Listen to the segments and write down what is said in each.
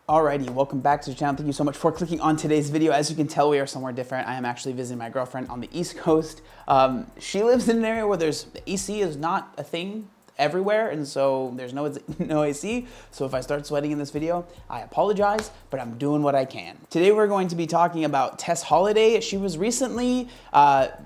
Alrighty, welcome back to the channel. Thank you so much for clicking on today's video. As you can tell, we are somewhere different. I am actually visiting my girlfriend on the East Coast. She lives in an area where there's AC is not a thing everywhere, and so there's no AC. So if I start sweating in this video, I apologize, but I'm doing what I can. Today we're going to be talking about Tess Holliday. She was recently,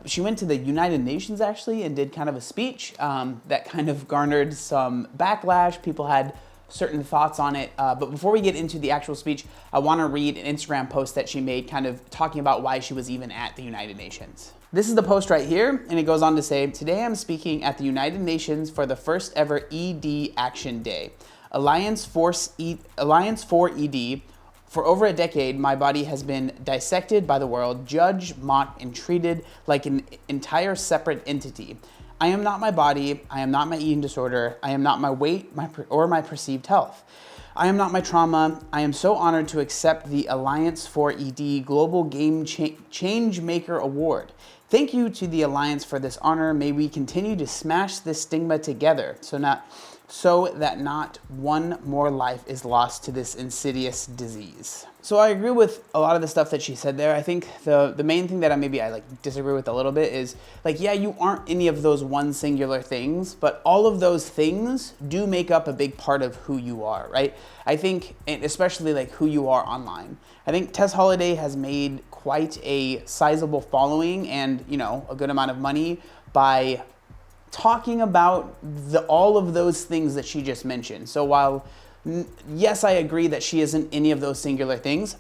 she went to the United Nations actually and did kind of a speech that kind of garnered some backlash. People had certain thoughts on it, but before we get into the actual speech, I want to read an Instagram post that she made kind of talking about why she was even at the United Nations. This is the post right here, and it goes on to say, "Today I'm speaking at the United Nations for the first ever ED Action Day. Alliance for ED. For over a decade, my body has been dissected by the world, judged, mocked, and treated like an entire separate entity. I am not my body, I am not my eating disorder, I am not my weight or my perceived health. I am not my trauma. I am so honored to accept the Alliance for ED Global Game Change Maker Award. Thank you to the Alliance for this honor. May we continue to smash this stigma together so that not one more life is lost to this insidious disease." So I agree with a lot of the stuff that she said there. I think the main thing that I disagree with a little bit is, like, yeah, you aren't any of those one singular things, but all of those things do make up a big part of who you are, right? I think, and especially like who you are online. I think Tess Holliday has made quite a sizable following and, you know, a good amount of money by talking about all of those things that she just mentioned. So while yes, I agree that she isn't any of those singular things,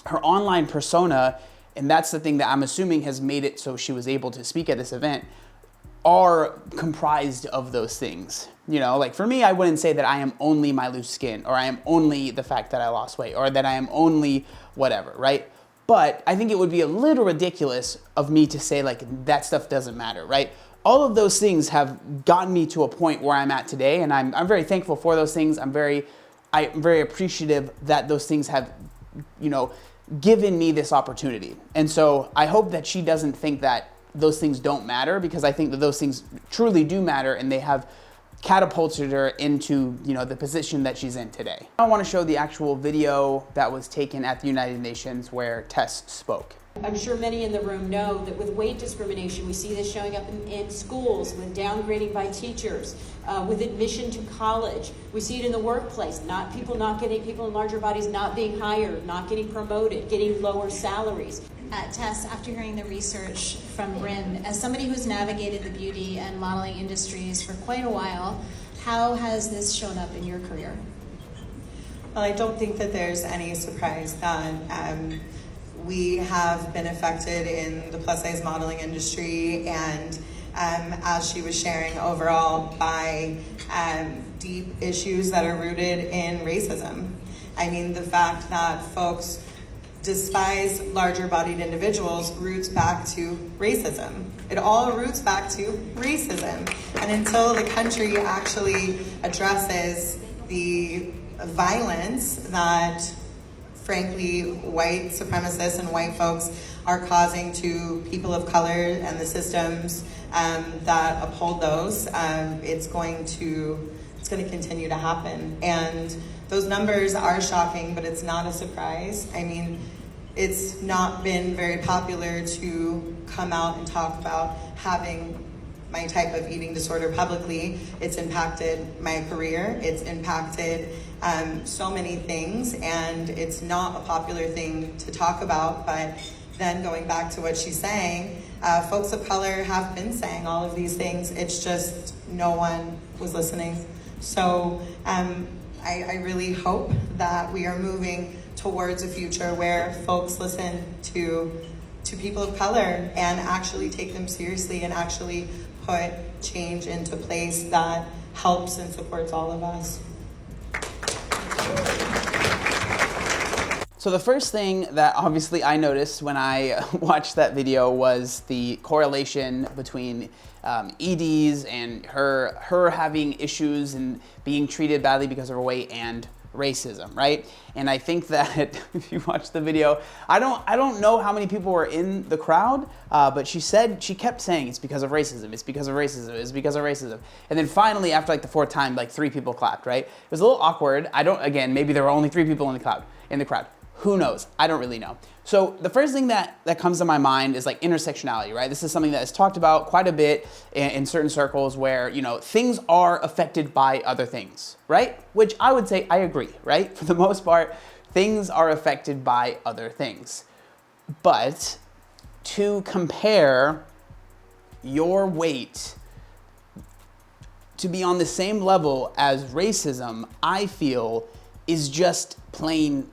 her online persona, and that's the thing that I'm assuming has made it so she was able to speak at this event, are comprised of those things. You know, like for me, I wouldn't say that I am only my loose skin, or I am only the fact that I lost weight, or that I am only whatever, right? But I think it would be a little ridiculous of me to say like that stuff doesn't matter, right? All of those things have gotten me to a point where I'm at today, and I'm very thankful for those things. I'm very appreciative that those things have, you know, given me this opportunity. And so I hope that she doesn't think that those things don't matter, because I think that those things truly do matter, and they have catapulted her into, you know, the position that she's in today. I want to show the actual video that was taken at the United Nations where Tess spoke. I'm sure many in the room know that with weight discrimination, we see this showing up in schools, with downgrading by teachers, with admission to college. We see it in the workplace, people in larger bodies not being hired, not getting promoted, getting lower salaries. Tess, after hearing the research from RIM, as somebody who's navigated the beauty and modeling industries for quite a while, how has this shown up in your career? Well, I don't think that there's any surprise that we have been affected in the plus size modeling industry, and as she was sharing, overall by deep issues that are rooted in racism. I mean, the fact that folks despise larger bodied individuals roots back to racism. It all roots back to racism. And until the country actually addresses the violence that, frankly, white supremacists and white folks are causing to people of color and the systems that uphold those, it's going to continue to happen. And those numbers are shocking, but it's not a surprise. I mean, it's not been very popular to come out and talk about having my type of eating disorder publicly. It's impacted my career. It's impacted so many things, and it's not a popular thing to talk about. But then going back to what she's saying, folks of color have been saying all of these things. It's just no one was listening. So I really hope that we are moving towards a future where folks listen to people of color and actually take them seriously and actually put change into place that helps and supports all of us. So the first thing that obviously I noticed when I watched that video was the correlation between EDs and her having issues and being treated badly because of her weight and racism, right? And I think that if you watch the video, I don't know how many people were in the crowd, but she kept saying it's because of racism, it's because of racism, it's because of racism. And then finally, after like the fourth time, like 3 people clapped, right? It was a little awkward. Again, maybe there were only 3 people in the crowd. in the crowd. Who knows? I don't really know. So the first thing that comes to my mind is like intersectionality, right? This is something that is talked about quite a bit in certain circles where, you know, things are affected by other things, right? Which I would say I agree, right? For the most part, things are affected by other things. But to compare your weight to be on the same level as racism, I feel is just plain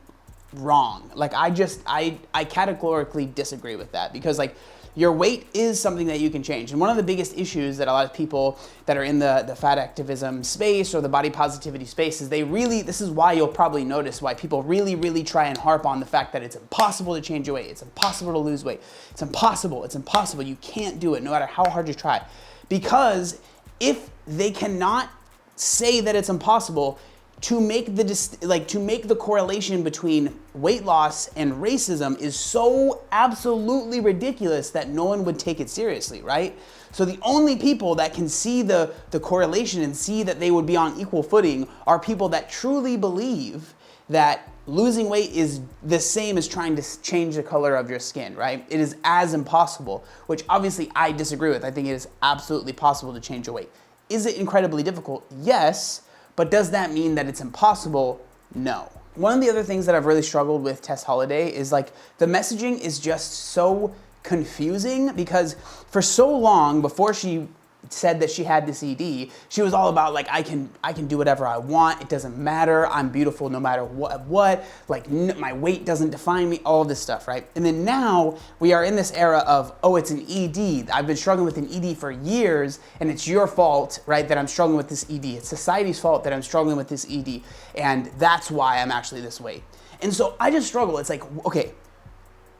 wrong. Like I categorically disagree with that, because like your weight is something that you can change. And one of the biggest issues that a lot of people that are in the fat activism space or the body positivity space is this is why you'll probably notice why people really try and harp on the fact that it's impossible to change your weight. It's impossible to lose weight. It's impossible. It's impossible. You can't do it no matter how hard you try. Because if they cannot say that it's impossible, to make the correlation between weight loss and racism is so absolutely ridiculous that no one would take it seriously, right? So the only people that can see the correlation and see that they would be on equal footing are people that truly believe that losing weight is the same as trying to change the color of your skin, right? It is as impossible, which obviously I disagree with. I think it is absolutely possible to change your weight. Is it incredibly difficult? Yes. But does that mean that it's impossible? No. One of the other things that I've really struggled with Tess Holliday is like the messaging is just so confusing, because for so long before she said that she had this ED, she was all about like, I can do whatever I want. It doesn't matter. I'm beautiful no matter what. Like my weight doesn't define me, all this stuff, right? And then now we are in this era of, oh, it's an ED. I've been struggling with an ED for years and it's your fault, right, that I'm struggling with this ED. It's society's fault that I'm struggling with this ED. And that's why I'm actually this way. And so I just struggle. It's like, okay,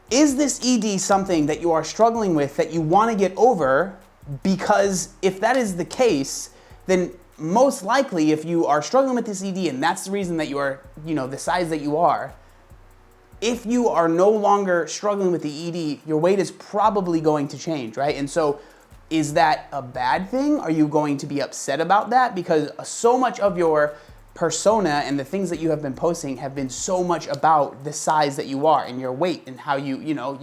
is this ED something that you are struggling with that you want to get over? Because if that is the case, then most likely if you are struggling with this ED and that's the reason that you are, you know, the size that you are, if you are no longer struggling with the ED, your weight is probably going to change, right? And so is that a bad thing? Are you going to be upset about that? Because so much of your persona and the things that you have been posting have been so much about the size that you are and your weight and how you know,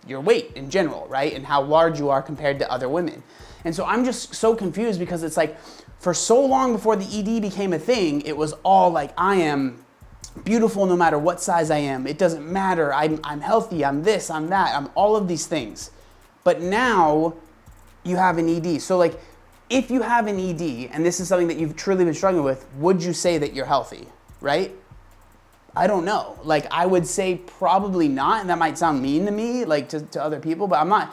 your weight in general, right? And how large you are compared to other women. And so I'm just so confused, because it's like for so long before the ED became a thing, it was all like, I am beautiful no matter what size I am. It doesn't matter. I'm healthy. I'm this, I'm that. I'm all of these things. But now you have an ED. So like if you have an ED and this is something that you've truly been struggling with, would you say that you're healthy, right? I don't know. Like I would say probably not, and that might sound mean to me, like to other people, but I'm not.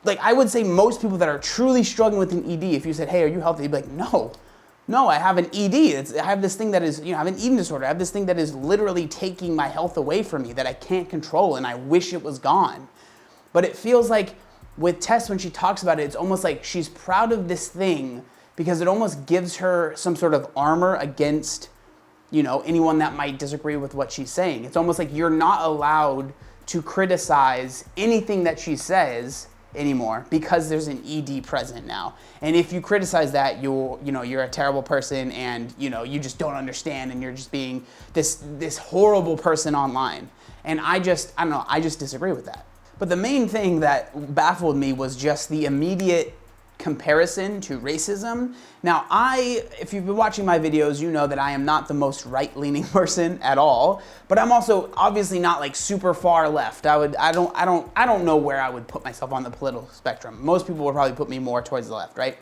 Like I would say most people that are truly struggling with an ED, if you said, hey, are you healthy? You'd be like, no, I have an ED. I have this thing that is, you know, I have an eating disorder. I have this thing that is literally taking my health away from me that I can't control, and I wish it was gone. But it feels like with Tess, when she talks about it, it's almost like she's proud of this thing because it almost gives her some sort of armor against, you know, anyone that might disagree with what she's saying. It's almost like you're not allowed to criticize anything that she says anymore because there's an ED present now. And if you criticize that, you're a terrible person, and you just don't understand, and you're just being this horrible person online. And I don't know, I just disagree with that. But the main thing that baffled me was just the immediate comparison to racism. Now, if you've been watching my videos, you know that I am not the most right-leaning person at all, but I'm also obviously not like super far left. I don't know where I would put myself on the political spectrum. Most people would probably put me more towards the left, right?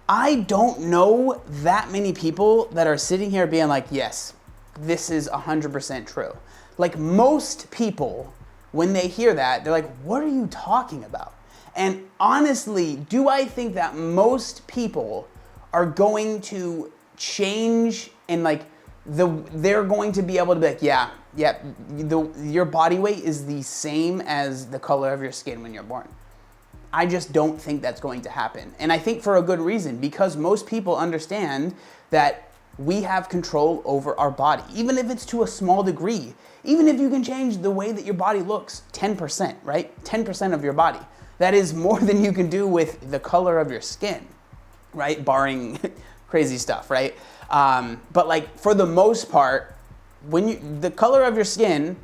I don't know that many people that are sitting here being like, yes, this is 100% true. Like most people, when they hear that, they're like, what are you talking about? And honestly, do I think that most people are going to change and they're going to be able to be like, yeah, your body weight is the same as the color of your skin when you're born? I just don't think that's going to happen. And I think for a good reason, because most people understand that we have control over our body, even if it's to a small degree. Even if you can change the way that your body looks 10%, right? 10% of your body. That is more than you can do with the color of your skin, right? Barring crazy stuff, right? But like for the most part, the color of your skin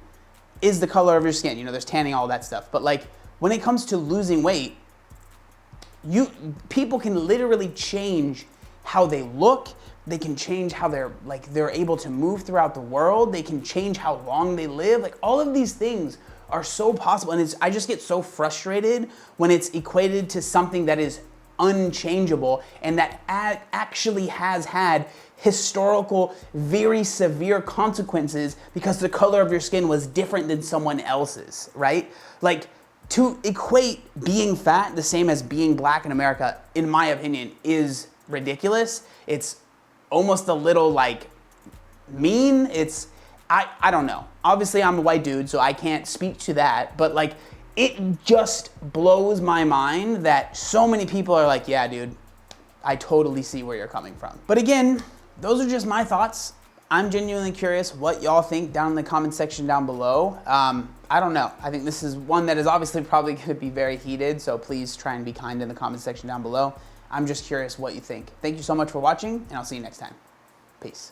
is the color of your skin. You know, there's tanning, all that stuff. But like, when it comes to losing weight, people can literally change how they look. They can change how they're able to move throughout the world. They can change how long they live. Like, all of these things are so possible. And I just get so frustrated when it's equated to something that is unchangeable and that actually has had historical, very severe consequences because the color of your skin was different than someone else's, right? Like, to equate being fat the same as being black in America, in my opinion, is ridiculous. It's almost a little like mean. I don't know. Obviously I'm a white dude, so I can't speak to that, but like, it just blows my mind that so many people are like, yeah, dude, I totally see where you're coming from. But again, those are just my thoughts. I'm genuinely curious what y'all think down in the comment section down below. I don't know. I think this is one that is obviously probably going to be very heated, so please try and be kind in the comment section down below. I'm just curious what you think. Thank you so much for watching, and I'll see you next time. Peace.